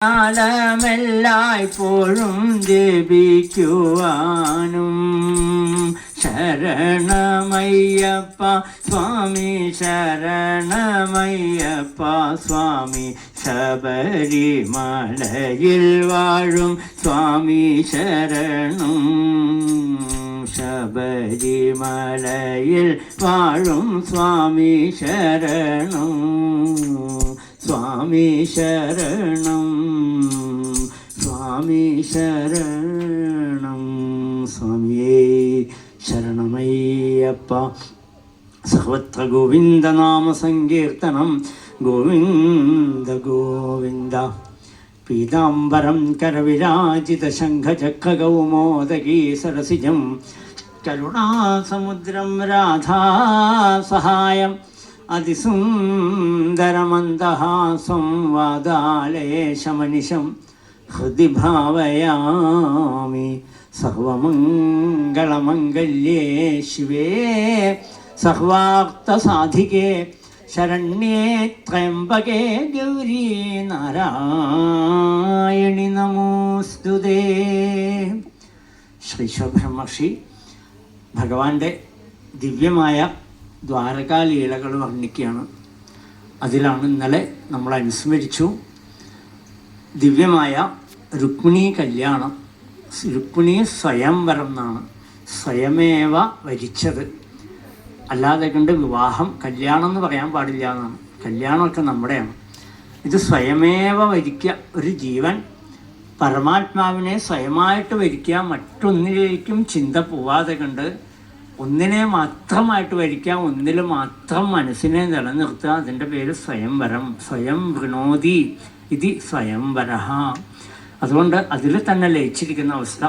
കാലമെല്ലായ്പ്പോഴും ജപിക്കുവാനും ശരണമയ്യപ്പ സ്വാമി ശരണമയ്യപ്പ സ്വാമി ശബരിമലയിൽ വാഴും സ്വാമി ശരണം ശബരിമലയിൽ വാഴും സ്വാമി ശരണം സ്വാമി ശരണം സ്വാമി ശരണം സ്വാമിയേ ശരണമയ്യപ്പ. സർവത്ര ഗോവിന്ദനാമ സങ്കീർത്തനം ഗോവിന്ദ ഗോവിന്ദ. പീതാംബരം കരവിരാജിത ശംഖചക്രകൗമോദകീ സരസിജം കരുണാസമുദ്രം രാധാസഹായം അതിസുന്ദരമന്ദഹാസം വാദാലേശമനിശം ഹൃദി ഭാവയാമി. സർവമംഗളമംഗല്യേ ശിവേ സർവാർത്ഥസാധികേ ശരണ്യേ ത്രയംബകേ ഗൗരീ നാരായണി നമോസ്തുതേ. ശ്രീ ശിവബ്രഹ്മർഷി ഭഗവാന്റെ ദിവ്യമായ ദ്വാരകാലീലകൾ വർണ്ണിക്കുകയാണ്. അതിലാണ് ഇന്നലെ നമ്മൾ അനുസ്മരിച്ചു ദിവ്യമായ രുക്മിണി കല്യാണം. രുക്മിണി സ്വയംവരം എന്നാണ്, സ്വയമേവ വരിച്ചത്. അല്ലാതെ കണ്ട് വിവാഹം കല്യാണം എന്ന് പറയാൻ പാടില്ല എന്നാണ്. കല്യാണമൊക്കെ നമ്മുടെയാണ്. ഇത് സ്വയമേവ വരിക്കുക. ഒരു ജീവൻ പരമാത്മാവിനെ സ്വയമായിട്ട് വരിക്കുക, മറ്റൊന്നിലേക്കും ചിന്ത പോവാതെ കണ്ട് ഒന്നിനെ മാത്രമായിട്ട് വരിക്കുക, ഒന്നിൽ മാത്രം മനസ്സിനെ നിലനിർത്തുക. അതിൻ്റെ പേര് സ്വയംവരം. സ്വയം വൃണോതി ഇത് സ്വയംവര. അതുകൊണ്ട് അതിൽ തന്നെ ലയിച്ചിരിക്കുന്ന അവസ്ഥ.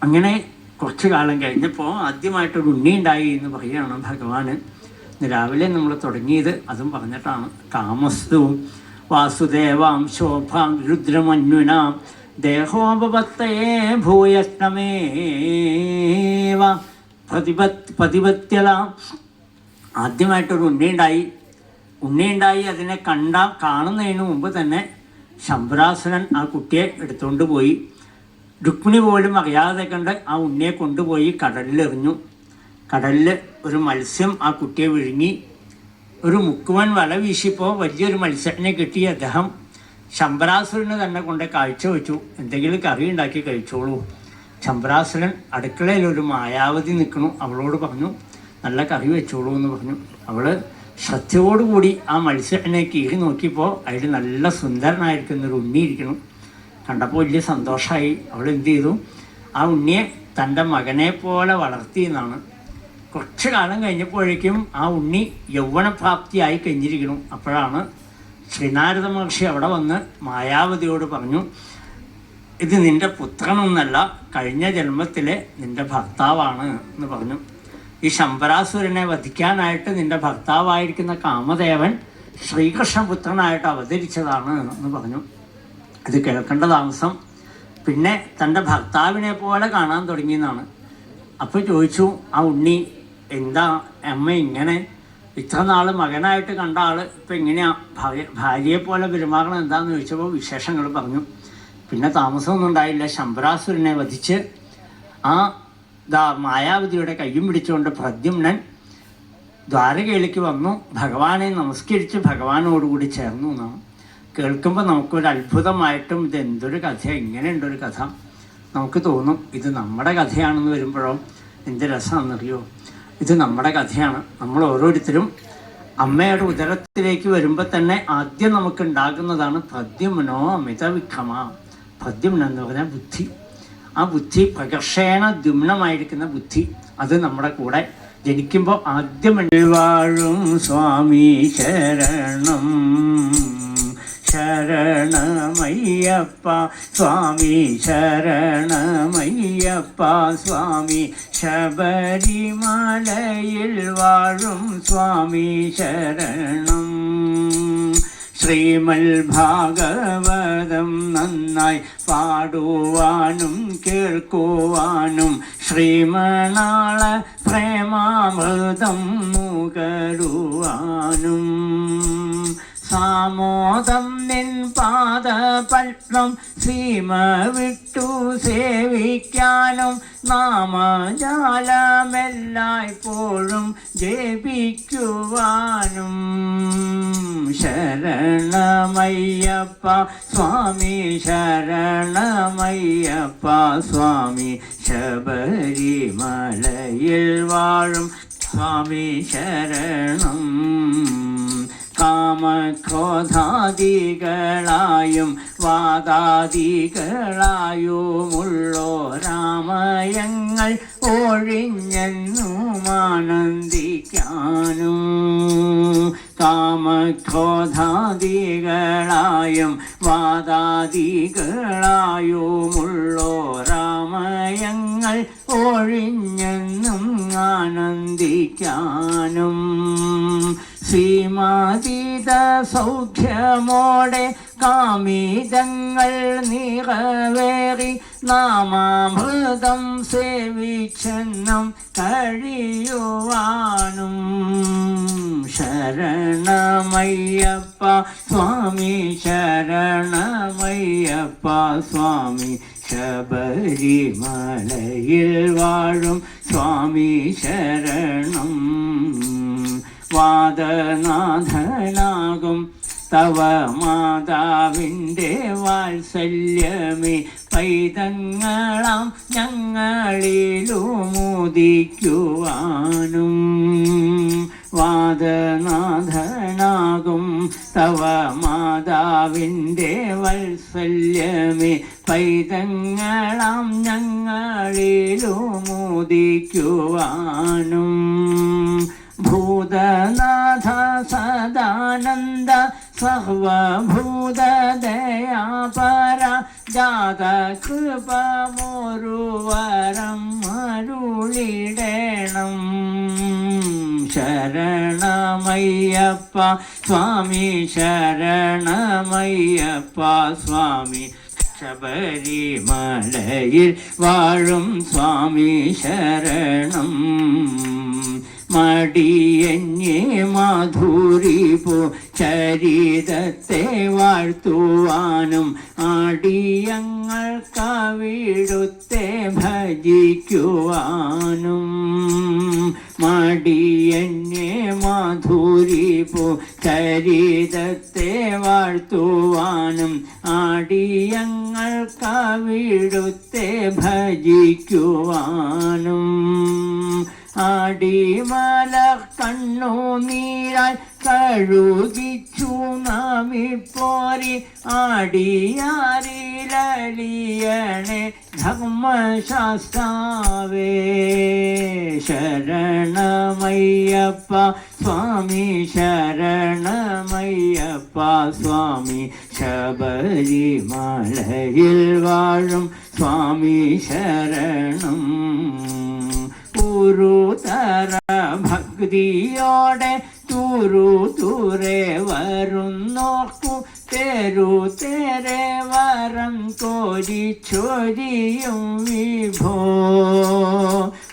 അങ്ങനെ കുറച്ചു കാലം കഴിഞ്ഞപ്പോൾ ആദ്യമായിട്ടൊരു ഉണ്ണി ഉണ്ടായി എന്ന് പറയുകയാണ് ഭഗവാന്. ഇന്ന് രാവിലെ നമ്മൾ തുടങ്ങിയത് അതും പറഞ്ഞിട്ടാണ്. കാമസ്തു വാസുദേവാം ശോഭാം രുദ്രമന്യുനാം ദേഹോപത്തയേ ഭൂയസ്നമേവ പതിപത്യലാം. ആദ്യമായിട്ടൊരു ഉണ്ണിയുണ്ടായി. അതിനെ കാണുന്നതിന് മുമ്പ് തന്നെ ശംഭരാസുരൻ ആ കുട്ടിയെ എടുത്തുകൊണ്ട് പോയി. രുക്മിണി പോലും അറിയാതെ കണ്ട് ആ ഉണ്ണിയെ കൊണ്ടുപോയി കടലിലെറിഞ്ഞു. കടലിൽ ഒരു മത്സ്യം ആ കുട്ടിയെ വിഴുങ്ങി. ഒരു മുക്കുവൻ വല വീശിയപ്പോൾ വലിയൊരു മത്സ്യത്തിനെ കിട്ടി. അദ്ദേഹം ശംഭരാസുരന് തന്നെ കൊണ്ട് കാഴ്ച വെച്ചു, എന്തെങ്കിലും കറി ഉണ്ടാക്കി കഴിച്ചോളൂ. ശംഭരാസുരൻ അടുക്കളയിൽ ഒരു മായാവതി നിൽക്കണു. അവളോട് പറഞ്ഞു നല്ല കറി വെച്ചോളൂ എന്ന് പറഞ്ഞു. അവൾ ശ്രദ്ധയോടുകൂടി ആ മത്സ്യത്തിനെ കീറി നോക്കിയപ്പോൾ അതിൽ നല്ല സുന്ദരനായിരിക്കുന്നൊരു ഉണ്ണി ഇരിക്കണം. കണ്ടപ്പോൾ വലിയ സന്തോഷമായി. അവൾ എന്ത് ചെയ്തു, ആ ഉണ്ണിയെ തൻ്റെ മകനെ പോലെ വളർത്തി എന്നാണ്. കുറച്ചു കാലം കഴിഞ്ഞപ്പോഴേക്കും ആ ഉണ്ണി യൗവനപ്രാപ്തിയായി കഴിഞ്ഞിരിക്കണം. അപ്പോഴാണ് ശ്രീനാരദ മഹർഷി അവിടെ വന്ന് മായാവതിയോട് പറഞ്ഞു, ഇത് നിൻ്റെ പുത്രനൊന്നല്ല, കഴിഞ്ഞ ജന്മത്തിലെ നിൻ്റെ ഭർത്താവാണ് എന്ന് പറഞ്ഞു. ഈ ശംഭരാസുരനെ വധിക്കാനായിട്ട് നിൻ്റെ ഭർത്താവായിരിക്കുന്ന കാമദേവൻ ശ്രീകൃഷ്ണപുത്രനായിട്ട് അവതരിച്ചതാണ് എന്ന് പറഞ്ഞു. ഇത് കേൾക്കേണ്ട താമസം പിന്നെ തൻ്റെ ഭർത്താവിനെ പോലെ കാണാൻ തുടങ്ങിയെന്നാണ്. അപ്പോൾ ചോദിച്ചു ആ ഉണ്ണി, എന്താ അമ്മ ഇങ്ങനെ ഇത്ര നാൾ മകനായിട്ട് കണ്ട ആൾ ഇപ്പം എങ്ങനെയാണ് ഭാര്യയെ പോലെ പെരുമാറണം എന്താണെന്ന് ചോദിച്ചപ്പോൾ വിശേഷങ്ങൾ പറഞ്ഞു. പിന്നെ താമസമൊന്നും ഉണ്ടായില്ല. ശംഭരാസുരനെ വധിച്ച് ആ മായാവതിയുടെ കയ്യും പിടിച്ചുകൊണ്ട് പ്രദ്യുമ്നൻ ദ്വാരകയിലേക്ക് വന്നു. ഭഗവാനെ നമസ്കരിച്ച് ഭഗവാനോടുകൂടി ചേർന്നു എന്നാണ്. കേൾക്കുമ്പോൾ നമുക്കൊരു അത്ഭുതമായിട്ടും ഇത് എന്തൊരു കഥയാണ്, ഇങ്ങനെയുണ്ടൊരു കഥ നമുക്ക് തോന്നും. ഇത് നമ്മുടെ കഥയാണെന്ന് വരുമ്പോഴോ എന്ത് രസമാണെന്നറിയോ. ഇത് നമ്മുടെ കഥയാണ്. നമ്മൾ ഓരോരുത്തരും അമ്മയുടെ ഉദരത്തിലേക്ക് വരുമ്പോൾ തന്നെ ആദ്യം നമുക്ക് ഉണ്ടാകുന്നതാണ് പ്രദ്യുമ്നോ അമിത വിക്രമ. പ്രദ്യുമ്നൻ എന്ന് പറഞ്ഞാൽ ബുദ്ധി. ആ ബുദ്ധി പ്രകർഷേണ ദ്യുമ്നമായിരിക്കുന്ന ബുദ്ധി അത് നമ്മുടെ കൂടെ ജനിക്കുമ്പോൾ ആദ്യം വാഴും സ്വാമി ശരണം ശരണമയ്യപ്പ സ്വാമി ശരണമയ്യപ്പ സ്വാമി ശബരിമലയിൽ വാഴും സ്വാമി ശരണം. ശ്രീമൽ ഭാഗവതം നന്നായി പാടുവാനും കേൾക്കുവാനും ശ്രീമണാള പ്രേമാമൃതം നുകരുവാനും സാമോദം നിൻ പാദപത്മം സീമ വിട്ടു സേവിക്കാനും നാമജാലമെല്ലായ്പ്പോഴും ജപിക്കുവാനും ശരണമയ്യപ്പ സ്വാമി ശരണമയ്യപ്പ സ്വാമി ശബരിമലയിൽ വാഴും സ്വാമി ശരണം കാമക്രോധാദികളായും വാദാദികളായുമുള്ളോരാമയങ്ങൾ ഒഴിഞ്ഞെന്നുമാനന്ദിക്കാനും കാമക്രോധാദികളായും വാദാദികളായുമുള്ളോരാമയങ്ങൾ ഒഴിഞ്ഞെന്നും ആനന്ദിക്കാനും സീമാതീത സൗഖ്യമോടെ കാമിതങ്ങൾ നിറവേറി നാമാമൃതം സേവിച്ചെന്നും കഴിയുവാനും ശരണമയ്യപ്പ സ്വാമി ശരണമയ്യപ്പ സ്വാമി ശബരിമലയിൽ വാഴും സ്വാമി ശരണം വാദനാഥനാകും തവ മാതാവിൻ്റെ വാത്സല്യമേ പൈതങ്ങളാം ഞങ്ങളിലുമുദിക്കുവാനും വാദനാഥനാകും തവ മാതാവിൻ്റെ വാത്സല്യമേ പൈതങ്ങളാം ഞങ്ങളിലുമുദിക്കുവാനും ഭൂതനാഥ സദാനന്ദ സർവഭൂതദയാപര ജാത കൃപമൊരുവരം അരുളിടേണം ശരണമയ്യപ്പ സ്വാമി ശരണമയ്യപ്പ സ്വാമി ശബരിമലയിൽ വാഴും സ്വാമി ശരണം മടിയന്യേ മാധുരിപോ ചരിതത്തെ വാഴ്ത്തുവാനും അടിയങ്ങൾക്കവിടുത്തെ ഭജിക്കുവാനും മടിയന്യേ മാധുരിപോ ചരിതത്തെ വാഴ്ത്തുവാനും അടിയങ്ങൾക്കവിടുത്തെ ഭജിക്കുവാനും അടിമല കണ്ണുനീരാൽ കഴുകിച്ചു നമിപ്പോരി ആടിയാരിലലിയണേ ധർമ്മശാസ്താവേ ശരണമയ്യപ്പ സ്വാമി ശരണമയ്യപ്പ സ്വാമി ശബരിമലയിൽ വാഴും സ്വാമി ശരണം ഗുരുതര ഭക്തിയോടെ തുരുതുരെ വരുന്നോർക്കു തെരെ വരം കോരിച്ചൊരിയും വിഭോ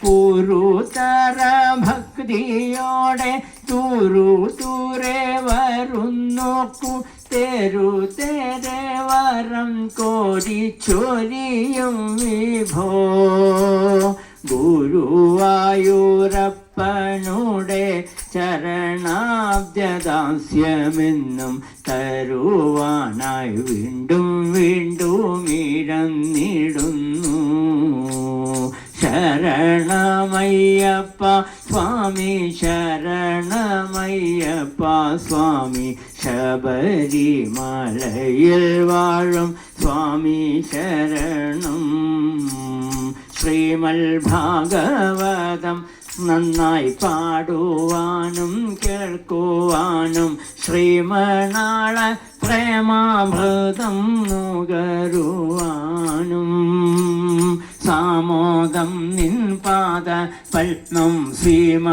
ഗുരുതര ഭക്തിയോടെ തുരുതുരെ വരുന്നോർക്കു തെരെ വരം കോരിച്ചൊരിയും വിഭോ ഗുരുവായൂരപ്പനുടെ ചരണാബ്ജദാസ്യമെന്നും തരുവാനായി വീണ്ടും വീണ്ടും ഇരന്നിടുന്നു ശരണമയ്യപ്പ സ്വാമി ശരണമയ്യപ്പ സ്വാമി ശബരിമലയിൽ വാഴും സ്വാമി ശരണം ശ്രീമൽ ഭാഗവതം നന്നായി പാടുവാനും കേൾക്കുവാനും ശ്രീമണാള പ്രേമാമൃതം നുകരുവാനും സാമോദം നിൻ പാദ പത്മം സീമ